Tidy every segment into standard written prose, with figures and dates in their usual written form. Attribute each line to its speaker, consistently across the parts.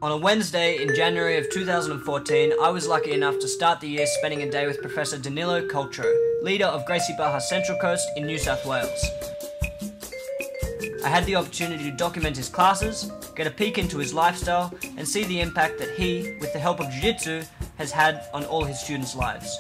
Speaker 1: On a Wednesday in January of 2014, I was lucky enough to start the year spending a day with Professor Danillo Coltro, leader of Gracie Barra Central Coast in New South Wales. I had the opportunity to document his classes, get a peek into his lifestyle, and see the impact that he, with the help of Jiu-Jitsu, has had on all his students' lives.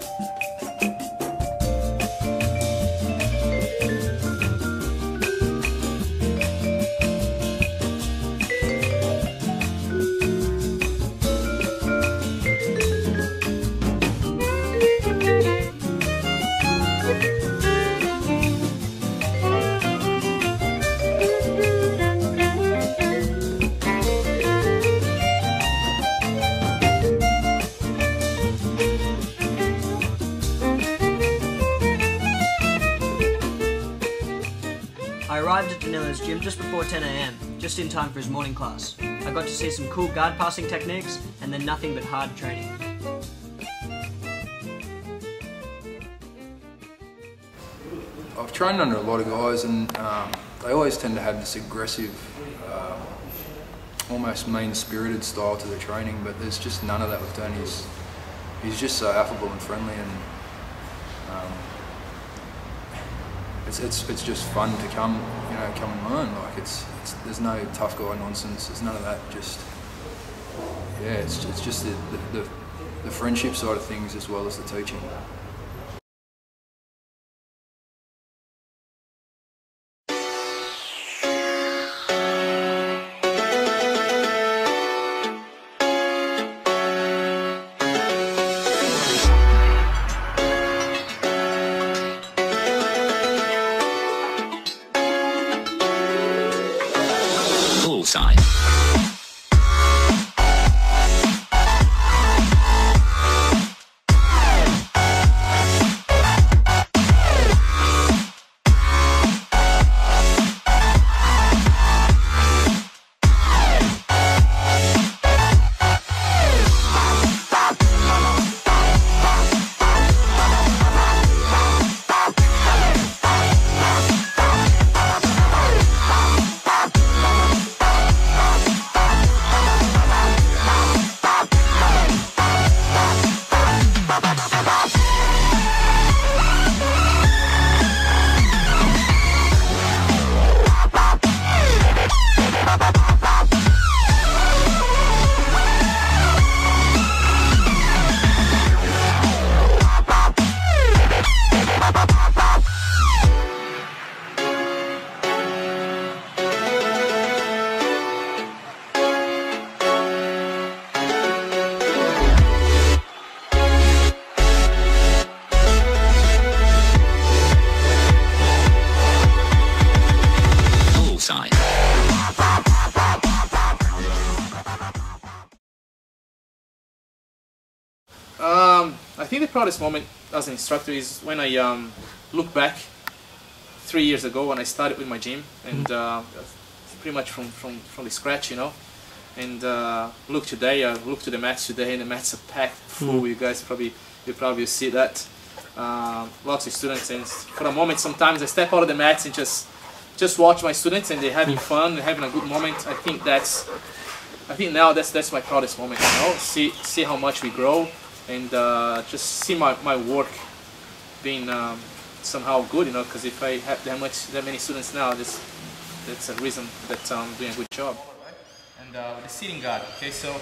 Speaker 1: I arrived at Danillo's gym just before 10 AM, just in time for his morning class. I got to see some cool guard passing techniques, and then nothing but hard training.
Speaker 2: I've trained under a lot of guys, and they always tend to have this aggressive, almost mean-spirited style to their training, but there's just none of that with Dan. He's just so affable and friendly, and it's just fun to come and learn. Like there's no tough guy nonsense. There's none of that. Just yeah, it's just the friendship side of things as well as the teaching.
Speaker 3: Side.
Speaker 4: I think the proudest moment as an instructor is when I look back 3 years ago when I started with my gym, and pretty much from the scratch, and look today, I look to the mats today, and the mats are packed full. You guys probably see that. Lots of students, and for a moment sometimes I step out of the mats and just watch my students, and they're having fun, they're having a good moment. I think now that's my proudest moment, see how much we grow, and just see my work being somehow good, because if I have that many students now, that's a reason that I'm doing a good job. And with the sitting guard, okay, so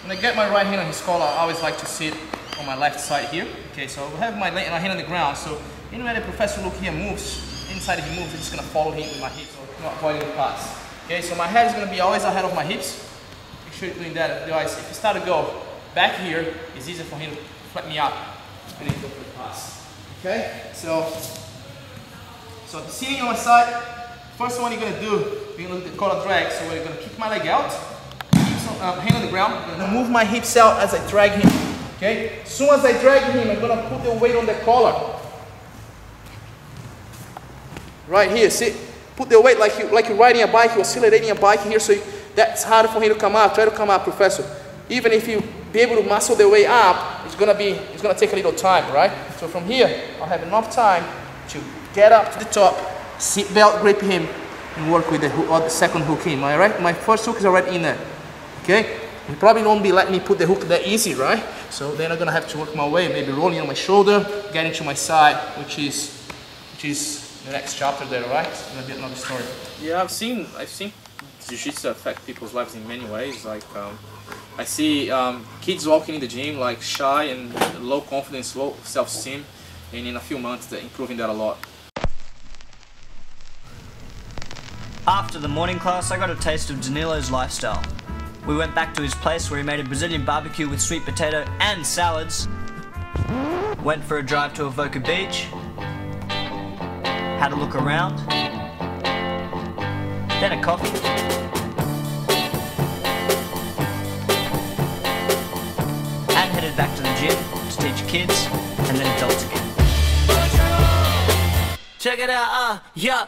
Speaker 4: when I get my right hand on his collar, I always like to sit on my left side here, okay, so I have my hand on the ground, so anywhere the professor look here moves, inside he moves, I'm just going to follow him with my hips, so not avoiding the pass. Okay, so my head is going to be always ahead of my hips. Make sure you're doing that, otherwise if you start to go back here, it's easier for him to flat me up and then go for the pass. Okay, so sitting on my side, first one you're going to do, you're going to do the collar drag, so we're going to kick my leg out, hand on the ground, I'm going to move my hips out as I drag him. Okay, as soon as I drag him, I'm going to put the weight on the collar. Right here, see, put the weight like you're riding a bike, you're accelerating a bike here, so that's harder for him to come up. Try to come up, Professor. Even if you be able to muscle the way up, it's gonna take a little time, right? So from here, I'll have enough time to get up to the top, seat belt grip him, and work with the second hook in. All right? My first hook is already in there. Okay? He probably won't be letting me put the hook that easy, right? So then I'm gonna have to work my way, maybe rolling on my shoulder, getting to my side, which is the next chapter there, right? It's gonna be another story.
Speaker 3: Yeah, I've seen jiu-jitsu affect people's lives in many ways. Like I see kids walking in the gym like shy and low confidence, low self-esteem, and in a few months they're improving that a lot.
Speaker 1: After the morning class, I got a taste of Danillo's lifestyle. We went back to his place where he made a Brazilian barbecue with sweet potato and salads. Went for a drive to Avoca Beach. Had a look around. Then a coffee. And headed back to the gym to teach kids and then adults again.
Speaker 5: Check it out, yeah.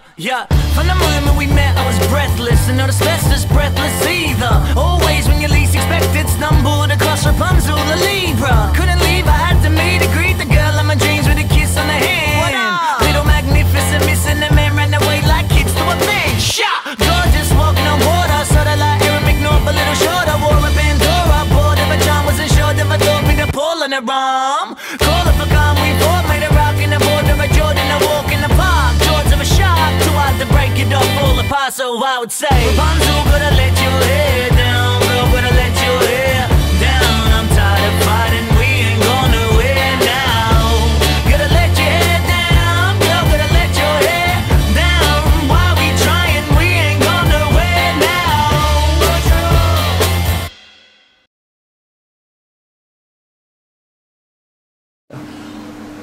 Speaker 5: From the moment we met, I was breathless, and no asbestos breathless either. Always when you least expect it, stumbled across Rapunzel, the Libra. Couldn't leave, I had to meet to greet the girl of my dreams with a kiss on the hand. Little magnificent, missing the man ran away like kids to a big shot. Gorgeous, walking on water, sorta like Aaron McNaught, a little shorter. Wore a Pandora, bored of a charm, wasn't sure if I thought me to pull on her arm. Call her for calm, we fought, made a rock in the border of Jordan, I walk in the park. Jaws of a shark, too hard to break it off, fall apart, so I would say Rapunzel, gotta let your hair down, girl, gotta let your hair down. I'm tired of fighting, we ain't going nowhere now. Gotta let your hair down, girl, gotta let your hair down. Why we trying, we ain't going nowhere now.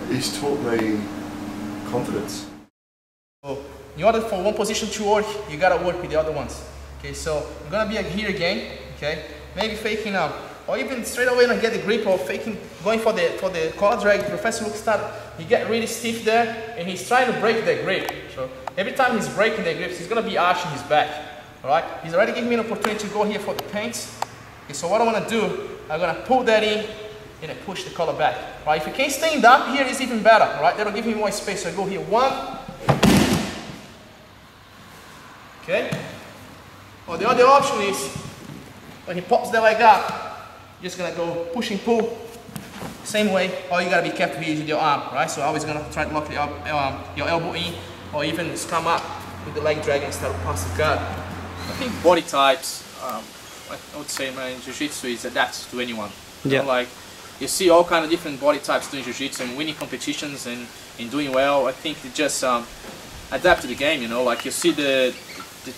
Speaker 6: He's taught me confidence.
Speaker 4: So in order for one position to work, you gotta work with the other ones. Okay, so I'm gonna be here again. Okay, maybe faking up, or even straight away and get the grip, or faking, going for the collar drag. Professor looks start, he get really stiff there, and he's trying to break that grip. So every time he's breaking the grips, he's gonna be arching his back. All right, he's already giving me an opportunity to go here for the paints. Okay, so what I wanna do, I'm gonna pull that in and I push the collar back. All right, if you can stand up here, it's even better. All right, that'll give me more space. So I go here, 1. Okay? Or the other option is, when he pops the leg up, you're just gonna go push and pull, same way, or you gotta be careful here with your arm, right? So always gonna try to lock your elbow in, or even just come up with the leg drag and start past the guard.
Speaker 3: I think body types, I would say, man, jiu-jitsu is adapted to anyone. You know, like, you see all kind of different body types doing jiu-jitsu and winning competitions and doing well. I think it just adapt to the game, you know, like you see the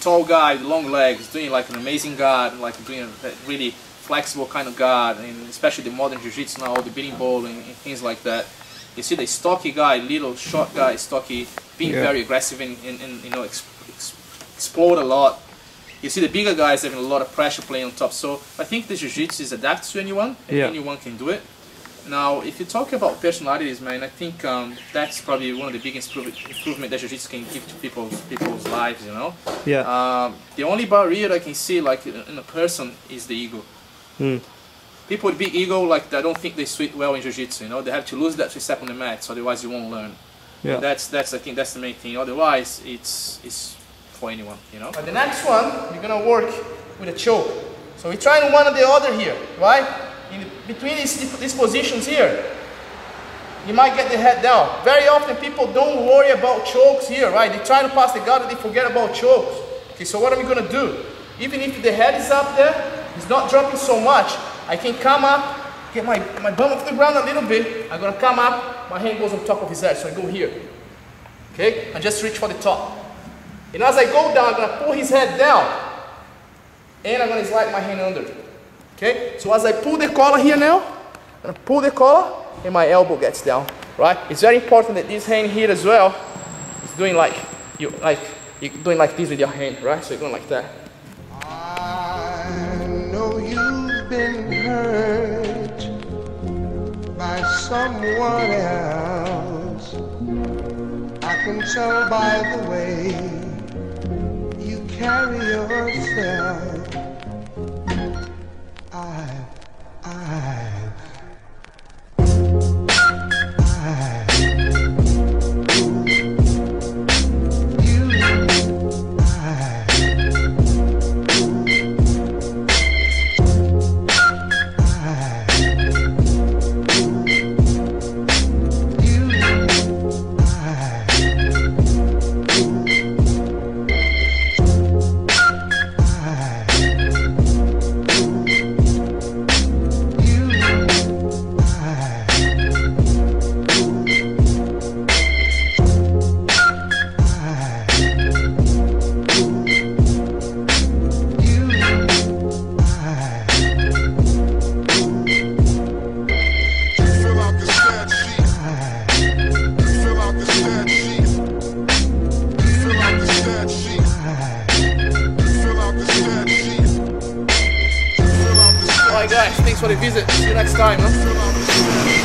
Speaker 3: tall guy with long legs doing like an amazing guard, like doing a really flexible kind of guard, and especially the modern jiu-jitsu now, the beating ball and things like that. You see the stocky guy, little short guy, stocky, being very aggressive and you know, explode a lot. You see the bigger guys having a lot of pressure playing on top. So I think the jiu-jitsu is adapted to anyone, and anyone can do it. Now, if you talk about personalities, man, I think that's probably one of the biggest improvement that jiu-jitsu can give to people's lives, you know? The only barrier I can see, like, in a person is the ego. People with big ego, like, I don't think they suit well in jiu-jitsu, you know? They have to lose that to step on the mat, so otherwise you won't learn. That's I think that's the main thing. Otherwise, it's for anyone, you know?
Speaker 4: The next one, you're gonna work with a choke. So we're trying one or the other here, right? Between these positions here, you might get the head down. Very often people don't worry about chokes here, right? They try to pass the guard and they forget about chokes. Okay, so what am I gonna do? Even if the head is up there, it's not dropping so much, I can come up, get my bum off the ground a little bit. I'm gonna come up, my hand goes on top of his head, so I go here. Okay, I just reach for the top. And as I go down, I'm gonna pull his head down, and I'm gonna slide my hand under. Okay, so as I pull the collar here now, I'm gonna pull the collar and my elbow gets down, right? It's very important that this hand here as well is doing you're doing like this with your hand, right? So you're going like that.
Speaker 7: I know you've been hurt by someone else. I can tell by the way you carry yourself.
Speaker 4: Thanks for the visit. See you next time. Huh?